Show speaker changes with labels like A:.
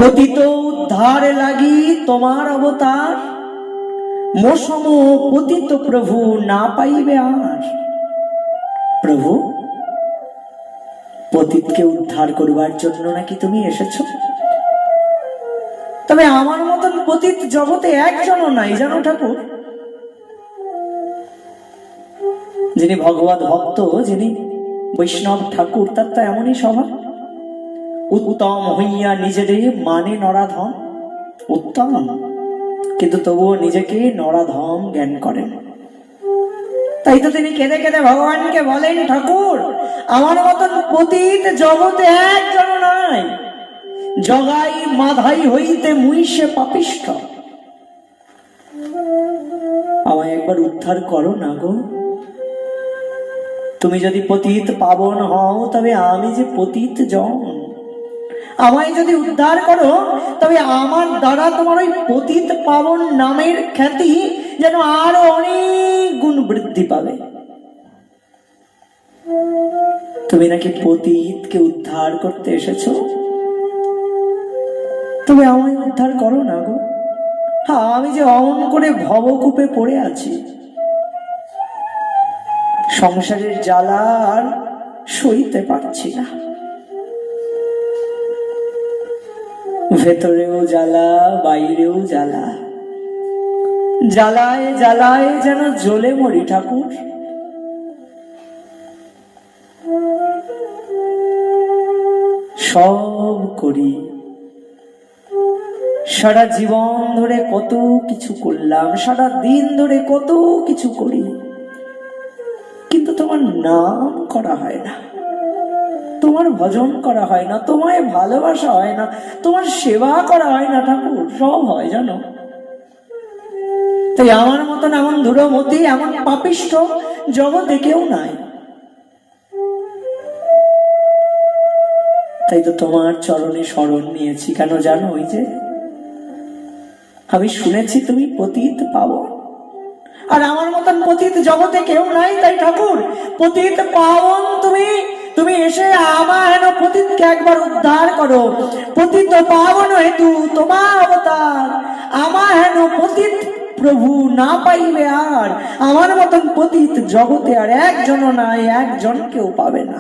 A: পতিত উদ্ধারে লাগি তোমার অবতার, মোসম পতিত প্রভু না পাইবে আর। প্রভু, পতিতকে উদ্ধার করবার জন্য নাকি তুমি এসেছ? তবে আমার মতন পতিত জগতে একজনও নাই জানো ঠাকুর। যিনি ভগবত ভক্ত, যিনি বৈষ্ণব ঠাকুর, তার তো এমনই স্বভাব। উত্তম হইয়া নিজেরে মানে নরাধম, উত্তম কিন্তু তবুও নিজেকে নরাধম জ্ঞান করেন। তাই তো তিনি কেঁদে কেঁদে ভগবানকে বলেন, ঠাকুর আমার মতন পতিত জগতে একজন নাই, জগাই মাধাই হইতে মুইসে পাপিষ্ঠ, আমায় একবার উদ্ধার করো না গো। তুমি যদি পতিত পাবন হও, তবে আমি যে পতিত জন, আমায় যদি উদ্ধার করো, তবে আমার দ্বারা তোমার ওই পতিত পাবন নামের খ্যাতি যেন আরো অনেক গুণ বৃদ্ধি পাবে। তুমি নাকি পতিতকে উদ্ধার করতে এসেছো, তবে আমায় উদ্ধার করো না গো। হ্যাঁ, আমি যে অমন করে ভবকূপে পড়ে আছি, সংসারের জ্বালা আর সইতে পারছি না, ভেতরেও জ্বালা বাইরেও জ্বালা, জ্বালায় জ্বালায় যেন জ্বলে মরি ঠাকুর। সব করি, সারা জীবন ধরে কত কিছু করলাম, সারা দিন ধরে কত কিছু করি, কিন্তু তোমার নাম করা হয় না, তোমার ভজন করা হয় না, তোমায় ভালোবাসা হয় না, তোমার সেবা করা হয় না ঠাকুর। সব হয় জানো। তাই আমার মতন এমন ধূরমতি, এমন পাপিষ্ঠ জগতে কেউ নাই। তাই তো তোমার চরণে শরণ নিয়েছি। কেন জানো? ওই যে আমি শুনেছি তুমি পতিত পাবন, আর আমার মতন পতিত জগতে কেউ নাই। তাই ঠাকুর, পতিত পাবন তুমি, তুমি এসে আমার হেন পতিতকে একবার উদ্ধার করো। পতিত পাবন হেতু তোমার অবতার, আমার হেন পতিত প্রভু না পাইবে আর। আমার মতন পতিত জগতে আর একজনও নাই, একজন কেউ পাবে না।